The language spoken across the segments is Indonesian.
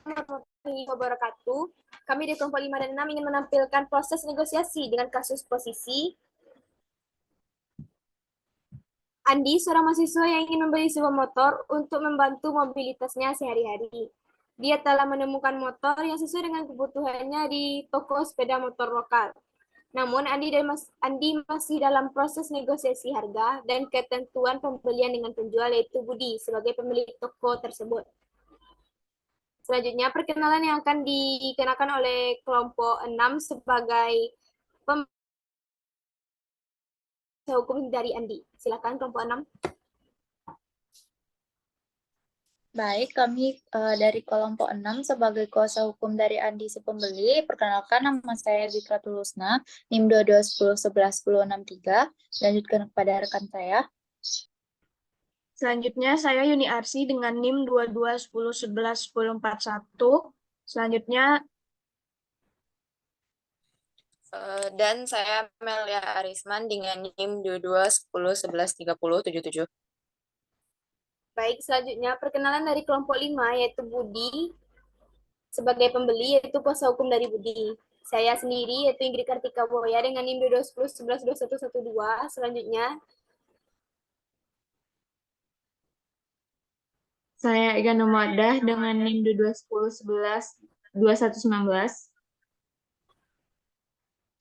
warahmatullahi wabarakatuh. Kami di kelompok 5 dan 6 ingin menampilkan proses negosiasi dengan kasus posisi Andi, seorang mahasiswa yang ingin membeli sebuah motor untuk membantu mobilitasnya sehari-hari. Dia telah menemukan motor yang sesuai dengan kebutuhannya di toko sepeda motor lokal. Namun, Andi masih dalam proses negosiasi harga dan ketentuan pembelian dengan penjual, yaitu Budi, sebagai pemilik toko tersebut. Selanjutnya, perkenalan yang akan dikenakan oleh kelompok 6 sebagai pembahasan hukum dari Andi. Silakan kelompok 6. Baik, kami dari kelompok 6 sebagai kuasa hukum dari Andi si pembeli. Perkenalkan, nama saya Zikra Tulusna, NIM 2210111063. Lanjutkan kepada rekan saya. Selanjutnya saya Yuni Arsi dengan NIM 2210111041. Selanjutnya dan saya Melia Arisman dengan NIM 2210113077. Baik, selanjutnya perkenalan dari kelompok 5 yaitu Budi sebagai pembeli, yaitu kuasa hukum dari Budi. Saya sendiri yaitu Ingrid Kartika Boya dengan NIM 2210112112. Selanjutnya saya Ega Nomadah dengan NIM 2210112119.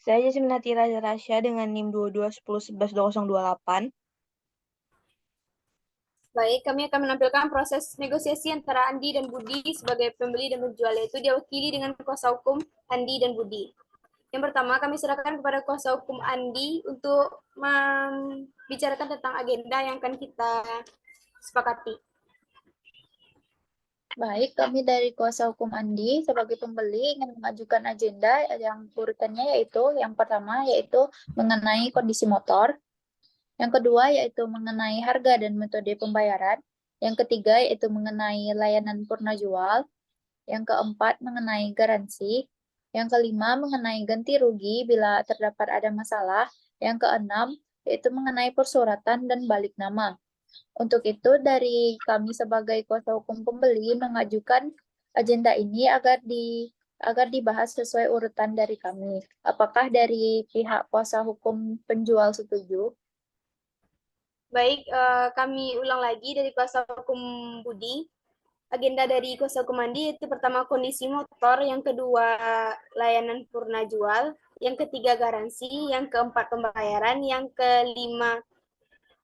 Saya Jasmine Natira Rasya dengan NIM 2210112028. baik, kami akan menampilkan proses negosiasi antara Andi dan Budi sebagai pembeli dan penjual, yaitu diwakili dengan kuasa hukum Andi dan Budi. Yang pertama, kami serahkan kepada kuasa hukum Andi untuk membicarakan tentang agenda yang akan kita sepakati. Baik, kami dari kuasa hukum Andi sebagai pembeli ingin mengajukan agenda yang urutannya yaitu yang pertama yaitu mengenai kondisi motor. Yang kedua yaitu mengenai harga dan metode pembayaran. Yang ketiga yaitu mengenai layanan purna jual. Yang keempat mengenai garansi. Yang kelima mengenai ganti rugi bila terdapat ada masalah. Yang keenam yaitu mengenai persuratan dan balik nama. Untuk itu dari kami sebagai kuasa hukum pembeli mengajukan agenda ini agar dibahas sesuai urutan dari kami. Apakah dari pihak kuasa hukum penjual setuju? Baik, kami ulang lagi dari kuasa hukum Budi. Agenda dari kuasa hukum Andi itu pertama kondisi motor, yang kedua layanan purna jual, yang ketiga garansi, yang keempat pembayaran, yang kelima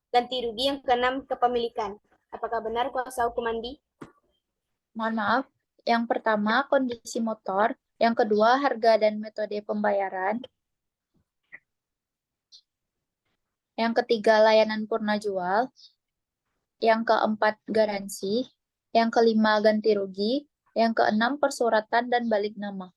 ganti rugi, yang keenam kepemilikan. Apakah benar kuasa hukum Andi? Mohon maaf, yang pertama kondisi motor, yang kedua harga dan metode pembayaran, yang ketiga layanan purna jual, yang keempat garansi, yang kelima ganti rugi, yang keenam persuratan dan balik nama.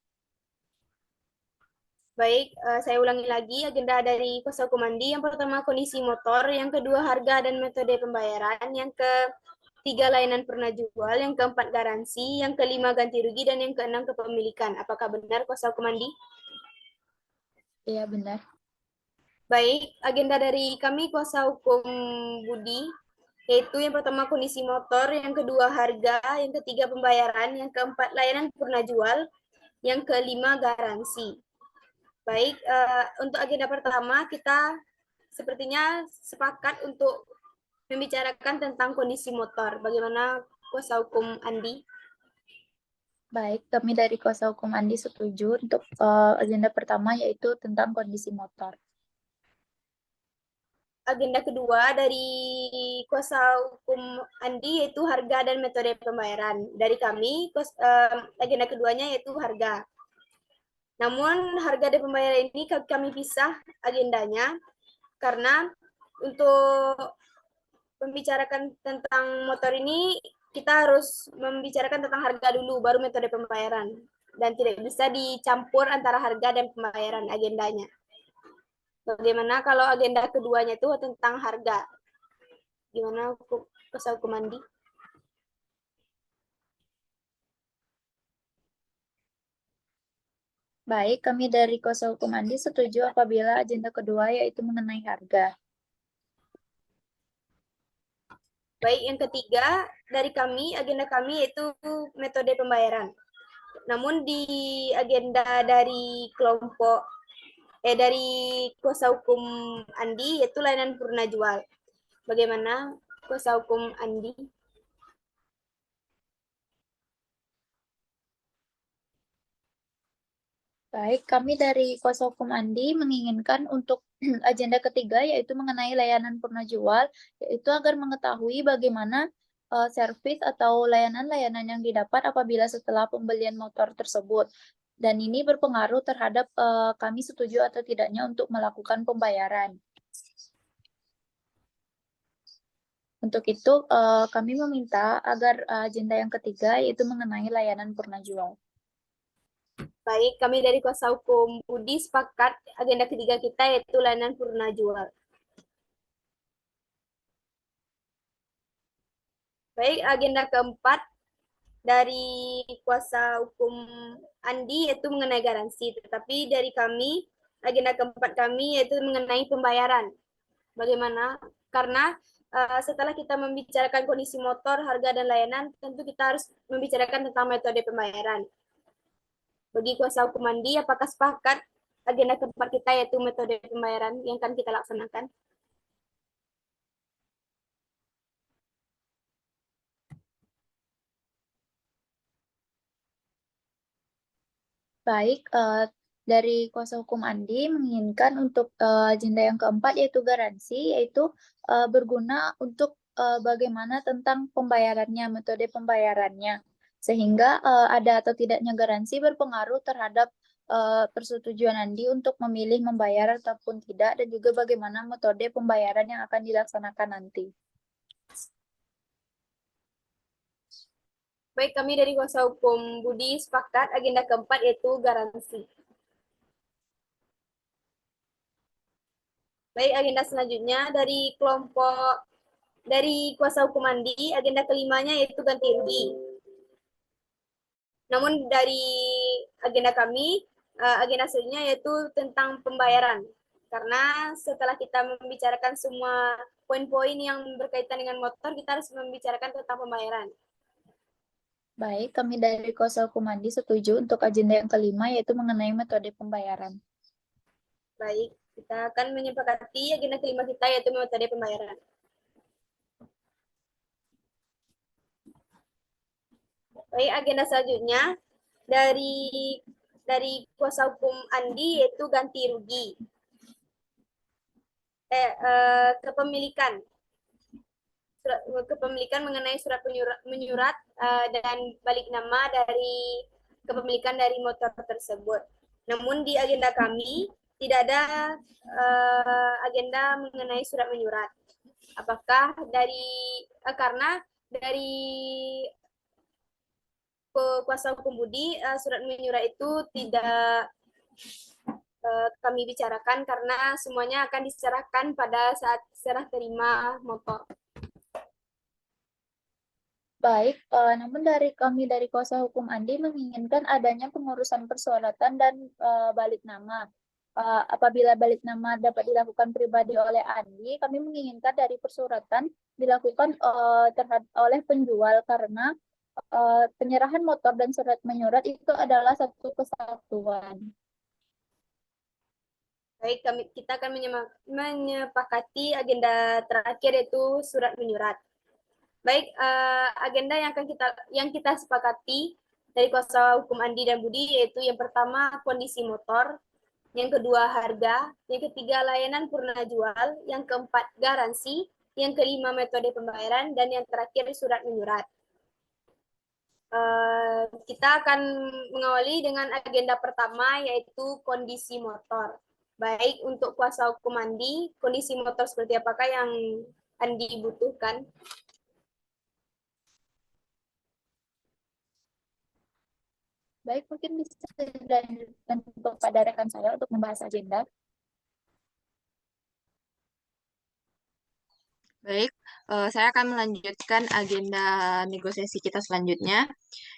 Baik, saya ulangi lagi agenda dari kuasa hukum Andi. Yang pertama kondisi motor, yang kedua harga dan metode pembayaran, yang ketiga layanan purna jual, yang keempat garansi, yang kelima ganti rugi, dan yang keenam kepemilikan. Apakah benar kuasa hukum Andi? Iya, benar. Baik, agenda dari kami kuasa hukum Budi, yaitu yang pertama kondisi motor, yang kedua harga, yang ketiga pembayaran, yang keempat layanan purna jual, yang kelima garansi. Baik, untuk agenda pertama kita sepertinya sepakat untuk membicarakan tentang kondisi motor. Bagaimana kuasa hukum Andi? Baik, kami dari kuasa hukum Andi setuju untuk agenda pertama yaitu tentang kondisi motor. Agenda kedua dari kuasa hukum Andi yaitu harga dan metode pembayaran. Dari kami, agenda keduanya yaitu harga. Namun harga dan pembayaran ini kami pisah agendanya karena untuk membicarakan tentang motor ini kita harus membicarakan tentang harga dulu baru metode pembayaran, dan tidak bisa dicampur antara harga dan pembayaran agendanya. Bagaimana kalau agenda keduanya itu tentang harga? Gimana kuasa hukum Andi? Baik, kami dari kuasa hukum Andi setuju apabila agenda kedua yaitu mengenai harga. Baik, yang ketiga dari kami, agenda kami yaitu metode pembayaran. Namun di agenda dari kelompok dari kuasa hukum Andi yaitu layanan purna jual. Bagaimana kuasa hukum Andi? Baik, kami dari kuasa hukum Andi menginginkan untuk agenda ketiga yaitu mengenai layanan purna jual, yaitu agar mengetahui bagaimana servis atau layanan-layanan yang didapat apabila setelah pembelian motor tersebut. Dan ini berpengaruh terhadap kami setuju atau tidaknya untuk melakukan pembayaran. Untuk itu, kami meminta agar agenda yang ketiga yaitu mengenai layanan purna jual. Baik, kami dari kuasa hukum Budi sepakat agenda ketiga kita yaitu layanan purna jual. Baik, agenda keempat dari kuasa hukum Andi yaitu mengenai garansi. Tetapi dari kami, agenda keempat kami yaitu mengenai pembayaran. Bagaimana? Karena setelah kita membicarakan kondisi motor, harga, dan layanan, tentu kita harus membicarakan tentang metode pembayaran. Bagi kuasa hukum Andi, apakah sepakat agenda keempat kita yaitu metode pembayaran yang akan kita laksanakan? Baik, dari kuasa hukum Andi menginginkan untuk agenda yang keempat yaitu garansi, yaitu berguna untuk bagaimana tentang pembayarannya, metode pembayarannya. Sehingga ada atau tidaknya garansi berpengaruh terhadap persetujuan Andi untuk memilih membayar ataupun tidak, dan juga bagaimana metode pembayaran yang akan dilaksanakan nanti. Baik, kami dari kuasa hukum Budi sepakat agenda keempat yaitu garansi. Baik, agenda selanjutnya dari kelompok dari kuasa hukum Andi, agenda kelimanya yaitu ganti rugi. Namun dari agenda kami, agenda selanjutnya yaitu tentang pembayaran. Karena setelah kita membicarakan semua poin-poin yang berkaitan dengan motor, kita harus membicarakan tentang pembayaran. Baik, kami dari kuasa hukum Andi setuju untuk agenda yang kelima yaitu mengenai metode pembayaran. Baik, kita akan menyepakati agenda kelima kita yaitu metode pembayaran. Baik, agenda selanjutnya dari kuasa hukum Andi yaitu ganti rugi. Kepemilikan. Kepemilikan mengenai surat menyurat dan balik nama dari kepemilikan dari motor tersebut. Namun di agenda kami tidak ada agenda mengenai surat menyurat. Apakah karena dari kuasa hukum Budi surat menyurat itu tidak kami bicarakan karena semuanya akan diserahkan pada saat serah terima motor. Baik, namun dari kami dari kuasa hukum Andi menginginkan adanya pengurusan persyaratan dan balik nama. Apabila balik nama dapat dilakukan pribadi oleh Andi, kami menginginkan dari persyaratan dilakukan oleh penjual karena penyerahan motor dan surat menyurat itu adalah satu kesatuan. Baik, kita akan menyepakati agenda terakhir yaitu surat menyurat. Baik, agenda yang kita sepakati dari kuasa hukum Andi dan Budi yaitu yang pertama kondisi motor, yang kedua harga, yang ketiga layanan purna jual, yang keempat garansi, yang kelima metode pembayaran, dan yang terakhir surat menyurat. Kita akan mengawali dengan agenda pertama yaitu kondisi motor. Baik, untuk kuasa hukum Andi, kondisi motor seperti apakah yang Andi butuhkan? Baik, mungkin bisa dilanjutkan kepada rekan saya untuk membahas agenda. Baik, saya akan melanjutkan agenda negosiasi kita selanjutnya.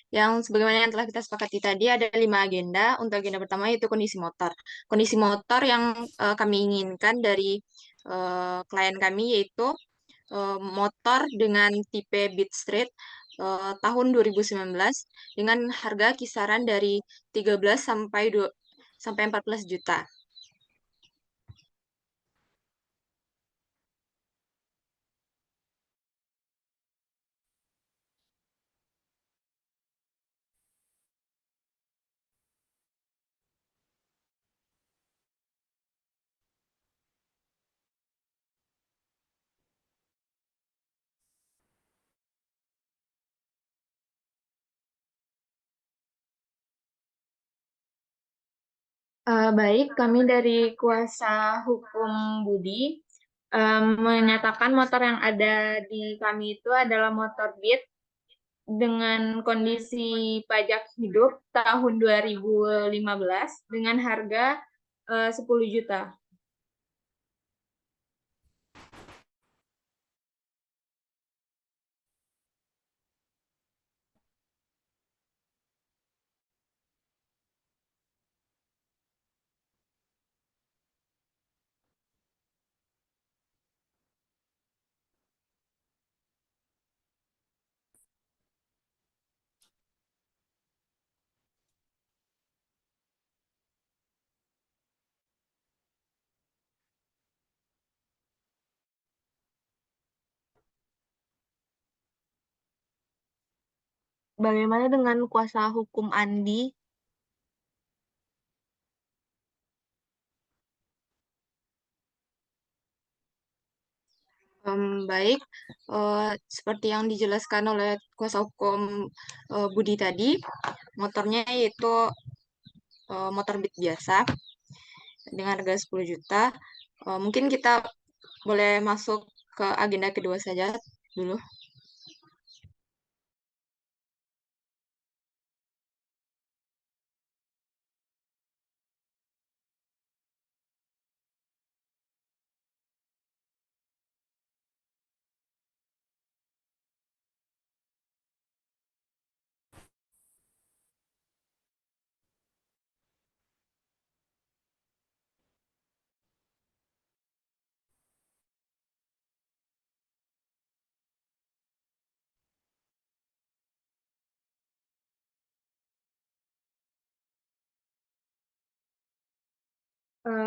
Yang sebagaimana yang telah kita sepakati tadi ada 5 agenda. Untuk agenda pertama yaitu kondisi motor. Kondisi motor yang kami inginkan dari klien kami yaitu motor dengan tipe Beat Street tahun 2019 dengan harga kisaran dari 13 sampai 14 juta. Baik, kami dari kuasa hukum Budi menyatakan motor yang ada di kami itu adalah motor Beat dengan kondisi pajak hidup tahun 2015 dengan harga 10 juta. Bagaimana dengan kuasa hukum Andi? Baik, seperti yang dijelaskan oleh kuasa hukum Budi tadi, motornya yaitu motor Beat biasa dengan harga 10 juta. Mungkin kita boleh masuk ke agenda kedua saja dulu.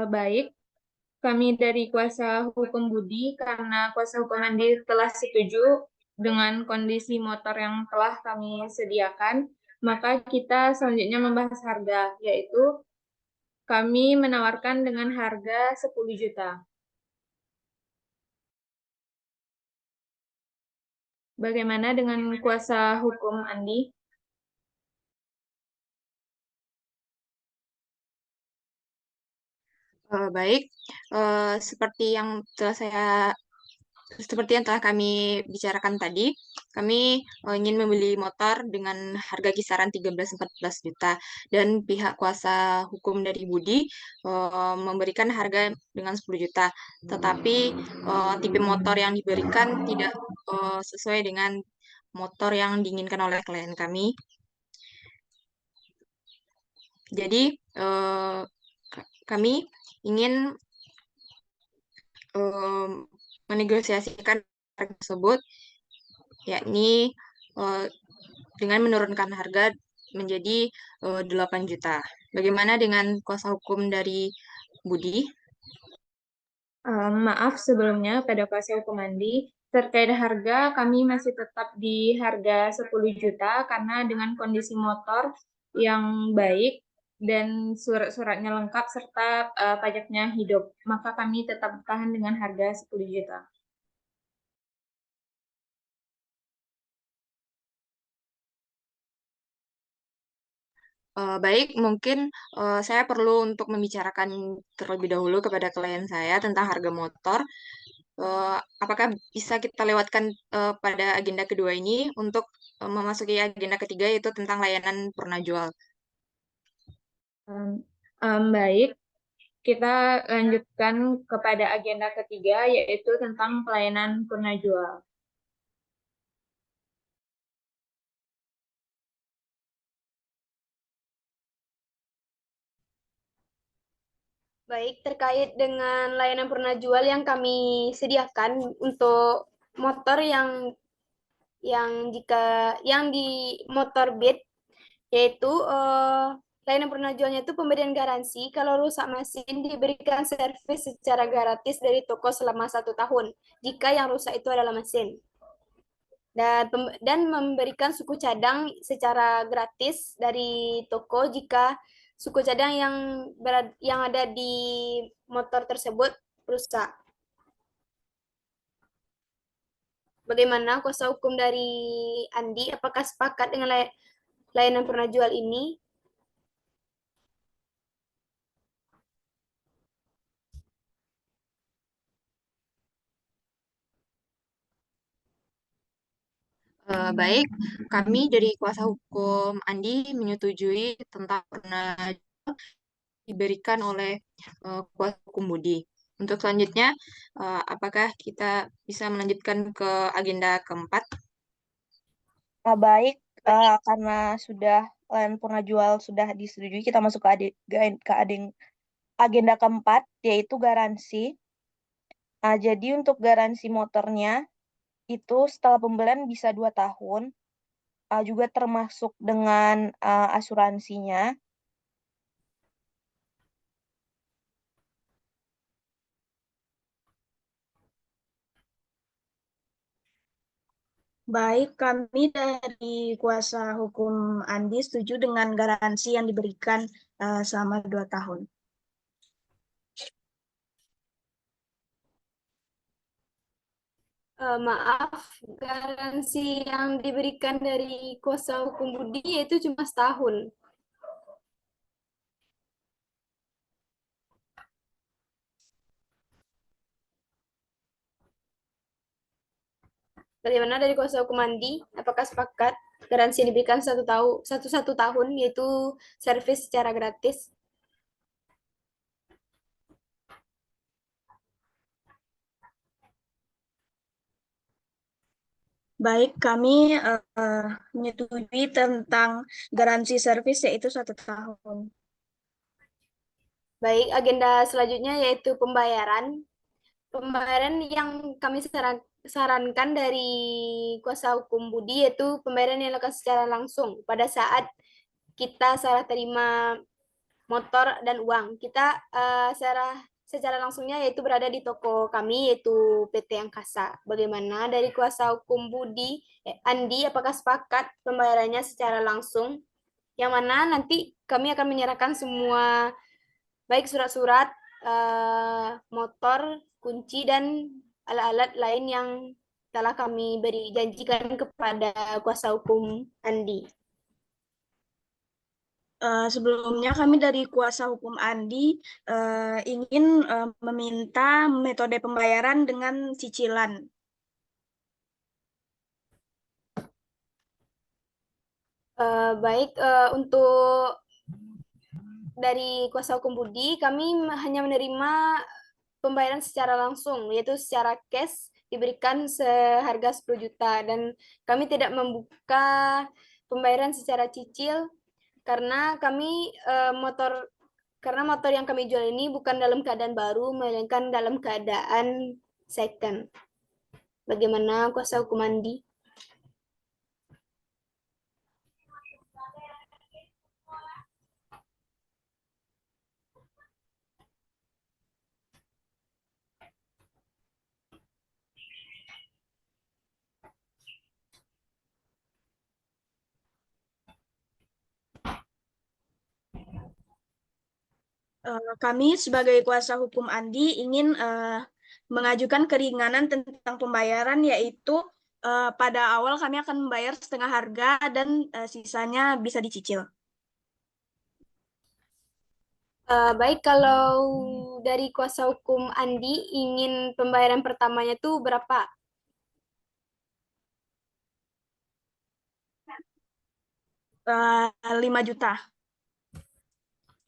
Baik, kami dari kuasa hukum Budi, karena kuasa hukum Andi telah setuju dengan kondisi motor yang telah kami sediakan, maka kita selanjutnya membahas harga, yaitu kami menawarkan dengan harga 10 juta. Bagaimana dengan kuasa hukum Andi? Baik, seperti yang telah kami bicarakan tadi, kami ingin membeli motor dengan harga kisaran 13-14 juta dan pihak kuasa hukum dari Budi memberikan harga dengan 10 juta. Tetapi tipe motor yang diberikan tidak sesuai dengan motor yang diinginkan oleh klien kami. Jadi kami ingin menegosiasikan harga tersebut, yakni dengan menurunkan harga menjadi 8 juta. Bagaimana dengan kuasa hukum dari Budi? Maaf sebelumnya pada kuasa hukum Andi, terkait harga kami masih tetap di harga 10 juta karena dengan kondisi motor yang baik dan surat-suratnya lengkap serta pajaknya hidup, maka kami tetap bertahan dengan harga 10 juta. Baik, mungkin saya perlu untuk membicarakan terlebih dahulu kepada klien saya tentang harga motor. Apakah bisa kita lewatkan pada agenda kedua ini untuk memasuki agenda ketiga yaitu tentang layanan purna jual? Baik, kita lanjutkan kepada agenda ketiga yaitu tentang pelayanan purna jual. Baik, terkait dengan layanan purna jual yang kami sediakan untuk motor yang yang di motor bit, yaitu layanan pernah jualnya itu pemberian garansi kalau rusak mesin diberikan servis secara gratis dari toko selama 1 tahun jika yang rusak itu adalah mesin, dan memberikan suku cadang secara gratis dari toko jika suku cadang yang ada di motor tersebut rusak. Bagaimana kuasa hukum dari Andi? Apakah sepakat dengan layanan pernah jual ini? Baik, kami dari kuasa hukum Andi menyetujui tentang pernah diberikan oleh kuasa hukum Budi. Untuk selanjutnya, apakah kita bisa melanjutkan ke agenda keempat? Baik, karena sudah layanan purna jual sudah disetujui, kita masuk ke agenda keempat, yaitu garansi. Jadi untuk garansi motornya, itu setelah pembelian bisa 2 tahun, juga termasuk dengan asuransinya. Baik, kami dari kuasa hukum Andi setuju dengan garansi yang diberikan selama 2 tahun. Maaf, garansi yang diberikan dari kuasa hukum Budi yaitu cuma setahun. Bagaimana dari kuasa hukum Andi? Apakah sepakat garansi yang diberikan 1 tahun yaitu servis secara gratis? Baik, kami menyetujui tentang garansi servis yaitu 1 tahun. Baik, agenda selanjutnya yaitu pembayaran. Pembayaran yang kami sarankan dari kuasa hukum Budi yaitu pembayaran yang dilakukan secara langsung pada saat kita serah terima motor dan uang. Kita secara langsungnya yaitu berada di toko kami yaitu PT Angkasa. Bagaimana dari kuasa hukum Budi, Andi, apakah sepakat pembayarannya secara langsung? Yang mana nanti kami akan menyerahkan semua baik surat-surat, motor, kunci, dan alat-alat lain yang telah kami beri janjikan kepada kuasa hukum Andi. Sebelumnya kami dari kuasa hukum Andi ingin meminta metode pembayaran dengan cicilan. Baik, untuk dari kuasa hukum Budi, kami hanya menerima pembayaran secara langsung, yaitu secara cash diberikan seharga 10 juta. Dan kami tidak membuka pembayaran secara cicil karena karena motor yang kami jual ini bukan dalam keadaan baru, melainkan dalam keadaan second. Bagaimana kuasa hukum Andi? Kami sebagai kuasa hukum Andi ingin mengajukan keringanan tentang pembayaran, yaitu pada awal kami akan membayar setengah harga dan sisanya bisa dicicil. Baik, kalau dari kuasa hukum Andi ingin pembayaran pertamanya itu berapa? 5 juta.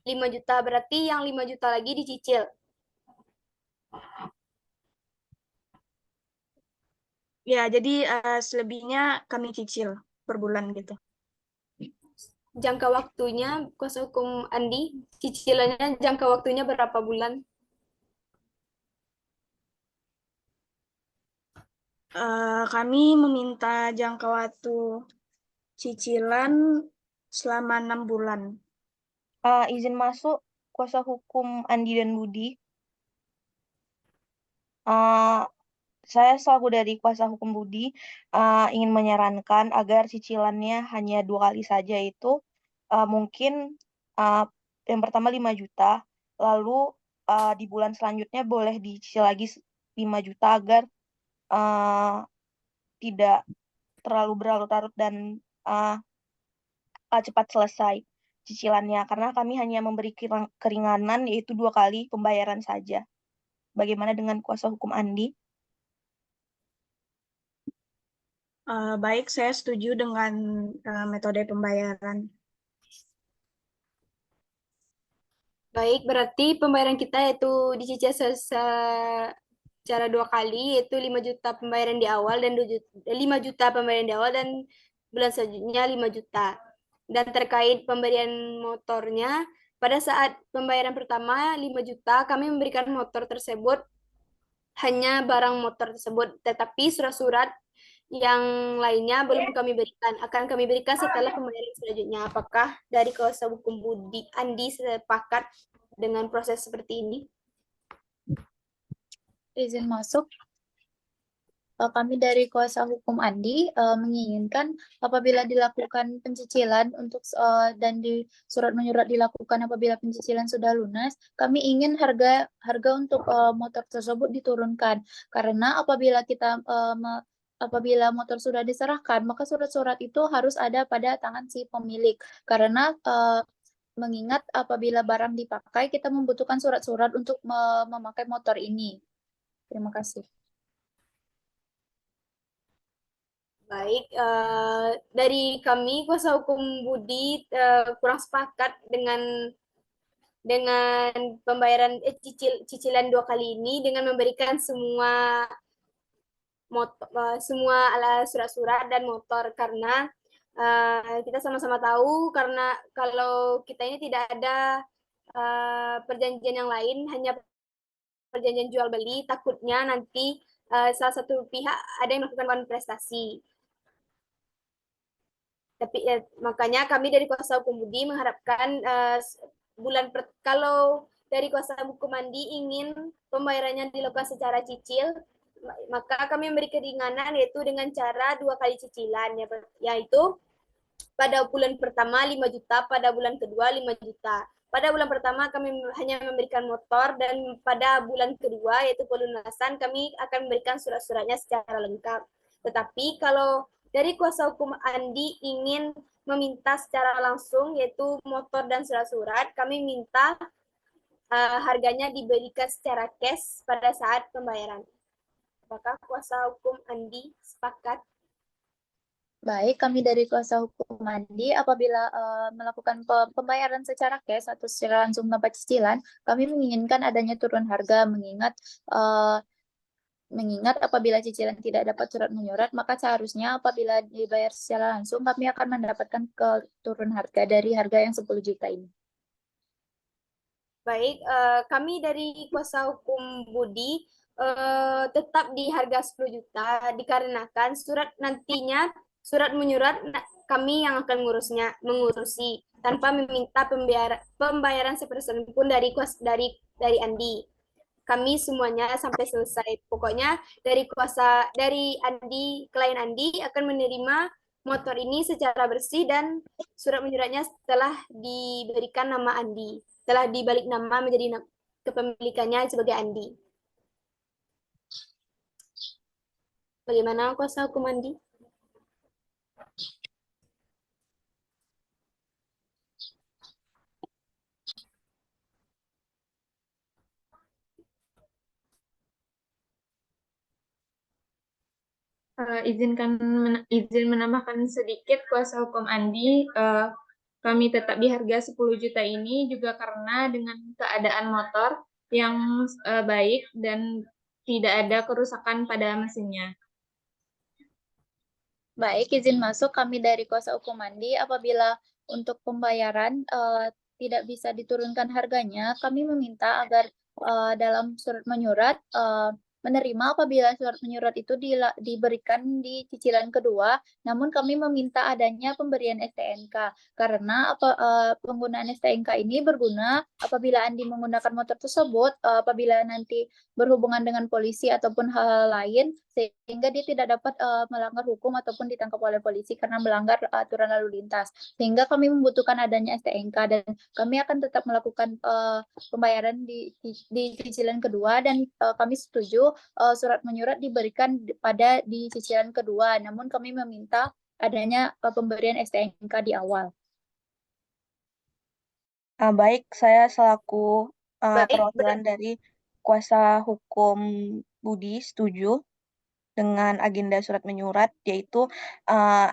5 juta, berarti yang 5 juta lagi dicicil. Ya, jadi selebihnya kami cicil per bulan gitu. Jangka waktunya, kuasa hukum Andi, cicilannya jangka waktunya berapa bulan? Kami meminta jangka waktu cicilan selama 6 bulan. Izin masuk kuasa hukum Andi dan Budi. Saya selaku dari kuasa hukum Budi ingin menyarankan agar cicilannya hanya 2 kali saja, itu mungkin yang pertama 5 juta, lalu di bulan selanjutnya boleh dicicil lagi 5 juta agar tidak terlalu berlarut-larut dan cepat selesai cicilannya, karena kami hanya memberi keringanan yaitu 2 kali pembayaran saja. Bagaimana dengan kuasa hukum Andi? Baik, saya setuju dengan metode pembayaran. Baik, berarti pembayaran kita yaitu dicicil secara 2 kali, yaitu 5 juta pembayaran di awal dan 5 juta pembayaran di awal dan bulan selanjutnya 5 juta. Dan terkait pemberian motornya, pada saat pembayaran pertama 5 juta, kami memberikan motor tersebut hanya barang motor tersebut, tetapi surat-surat yang lainnya belum kami berikan. Akan kami berikan setelah pembayaran selanjutnya. Apakah dari kuasa hukum Budi Andi sepakat dengan proses seperti ini? Izin masuk. Kami dari kuasa hukum Andi menginginkan apabila dilakukan pencicilan dan di surat menyurat dilakukan apabila pencicilan sudah lunas, kami ingin harga untuk motor tersebut diturunkan, karena apabila motor sudah diserahkan, maka surat-surat itu harus ada pada tangan si pemilik, karena mengingat apabila barang dipakai, kita membutuhkan surat-surat untuk memakai motor ini. Terima kasih. Baik, dari kami kuasa hukum Budi kurang sepakat dengan pembayaran cicilan 2 kali ini dengan memberikan semua surat-surat dan motor, karena kita sama-sama tahu karena kalau kita ini tidak ada perjanjian yang lain, hanya perjanjian jual beli, takutnya nanti salah satu pihak ada yang melakukan prestasi. Tapi makanya kami dari kuasa hukum Budi mengharapkan kalau dari kuasa hukum Andi ingin pembayarannya dilakukan secara cicil, maka kami memberi keringanan yaitu dengan cara 2 kali cicilan, yaitu pada bulan pertama 5 juta, pada bulan kedua 5 juta. Pada bulan pertama kami hanya memberikan motor, dan pada bulan kedua yaitu pelunasan kami akan memberikan surat-suratnya secara lengkap. Tetapi kalau dari kuasa hukum Andi ingin meminta secara langsung yaitu motor dan surat-surat, kami minta harganya diberikan secara cash pada saat pembayaran. Apakah kuasa hukum Andi sepakat? Baik, kami dari kuasa hukum Andi apabila melakukan pembayaran secara cash atau secara langsung tanpa cicilan, kami menginginkan adanya turun harga, mengingat apabila cicilan tidak dapat surat menyurat, maka seharusnya apabila dibayar secara langsung, kami akan mendapatkan turun harga dari harga yang 10 juta ini. Baik, kami dari kuasa hukum Budi tetap di harga 10 juta dikarenakan surat menyurat kami yang akan mengurusi tanpa meminta pembayaran sepersen pun dari Andi. Kami semuanya sampai selesai. Pokoknya dari Andi, klien Andi akan menerima motor ini secara bersih, dan surat menyuratnya setelah diberikan nama Andi, telah dibalik nama menjadi kepemilikannya sebagai Andi. Bagaimana kuasa hukum Andi? Izin menambahkan sedikit, kuasa hukum Andi, kami tetap di harga 10 juta ini juga karena dengan keadaan motor yang baik dan tidak ada kerusakan pada mesinnya. Baik, izin masuk. Kami dari kuasa hukum Andi apabila untuk pembayaran tidak bisa diturunkan harganya, kami meminta agar dalam surat menyurat menerima apabila surat menyurat itu diberikan di cicilan kedua, namun kami meminta adanya pemberian STNK karena penggunaan STNK ini berguna apabila Andi menggunakan motor tersebut, apabila nanti berhubungan dengan polisi ataupun hal lain, sehingga dia tidak dapat melanggar hukum ataupun ditangkap oleh polisi karena melanggar aturan lalu lintas. Sehingga kami membutuhkan adanya STNK dan kami akan tetap melakukan pembayaran di cicilan kedua dan kami setuju surat menyurat diberikan di cicilan kedua, namun kami meminta adanya pemberian STNK di awal. Baik, saya selaku Baik, perwakilan dari kuasa hukum Budi setuju dengan agenda surat menyurat, yaitu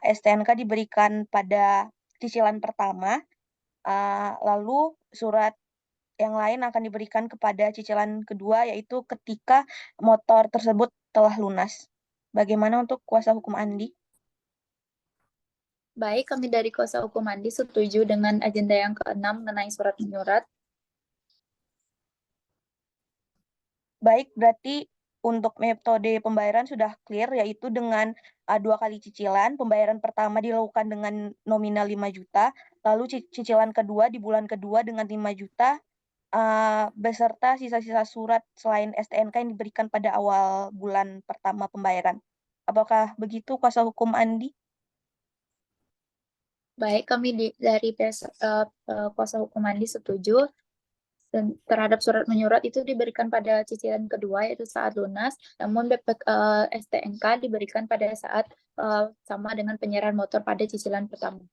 STNK diberikan pada cicilan pertama, lalu surat yang lain akan diberikan kepada cicilan kedua, yaitu ketika motor tersebut telah lunas. Bagaimana untuk kuasa hukum Andi? Baik, kami dari kuasa hukum Andi setuju dengan agenda yang ke-6 mengenai surat menyurat. Baik, berarti untuk metode pembayaran sudah clear, yaitu dengan 2 kali cicilan. Pembayaran pertama dilakukan dengan nominal 5 juta, lalu cicilan kedua di bulan kedua dengan 5 juta, beserta sisa-sisa surat selain STNK yang diberikan pada awal bulan pertama pembayaran. Apakah begitu kuasa hukum Andi? Baik, kami dari kuasa hukum Andi setuju terhadap surat menyurat itu diberikan pada cicilan kedua yaitu saat lunas, namun STNK diberikan pada saat sama dengan penyerahan motor pada cicilan pertama.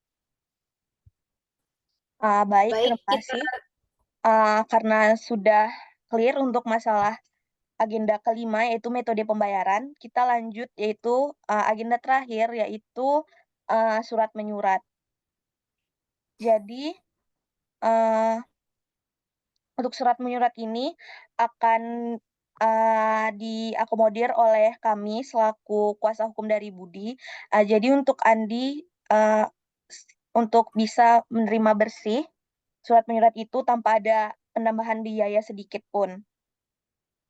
Baik, baik, terima kasih. Karena sudah clear untuk masalah agenda kelima yaitu metode pembayaran, kita lanjut yaitu agenda terakhir yaitu surat menyurat. Jadi untuk surat menyurat ini akan diakomodir oleh kami selaku kuasa hukum dari Budi. Jadi untuk Andi untuk bisa menerima bersih surat menyurat itu tanpa ada penambahan biaya sedikit pun.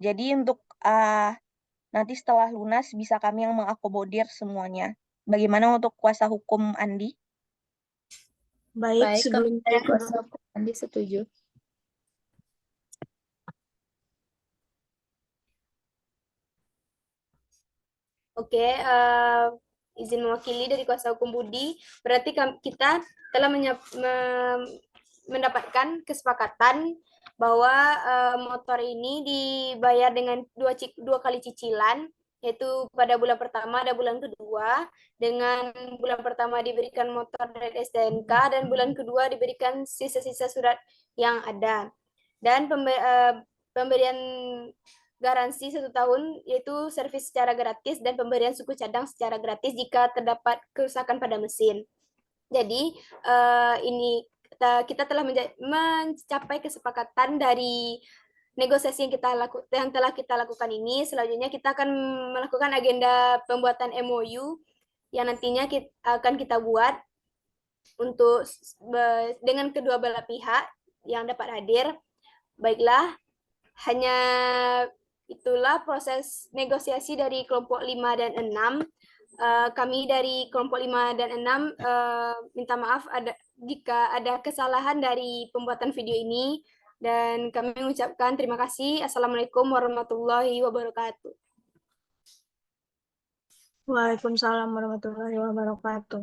Jadi untuk nanti setelah lunas bisa kami yang mengakomodir semuanya. Bagaimana untuk kuasa hukum Andi? Baik, Baik, kami sebelumnya dari kuasa hukum Andi setuju. Oke, izin mewakili dari kuasa hukum Budi. Berarti kita telah mendapatkan kesepakatan bahwa motor ini dibayar dengan dua kali cicilan, yaitu pada bulan pertama dan bulan kedua. Dengan bulan pertama diberikan motor dari STNK dan bulan kedua diberikan sisa-sisa surat yang ada. Dan pemberian garansi 1 tahun yaitu servis secara gratis dan pemberian suku cadang secara gratis jika terdapat kerusakan pada mesin. Jadi ini kita telah mencapai kesepakatan dari negosiasi yang telah kita lakukan ini. Selanjutnya kita akan melakukan agenda pembuatan MOU yang nantinya akan kita buat untuk dengan kedua belah pihak yang dapat hadir. Baiklah, hanya itulah proses negosiasi dari kelompok 5 dan 6. Kami dari kelompok 5 dan 6 minta maaf jika ada kesalahan dari pembuatan video ini dan kami mengucapkan terima kasih. Assalamualaikum warahmatullahi wabarakatuh. Waalaikumsalam warahmatullahi wabarakatuh.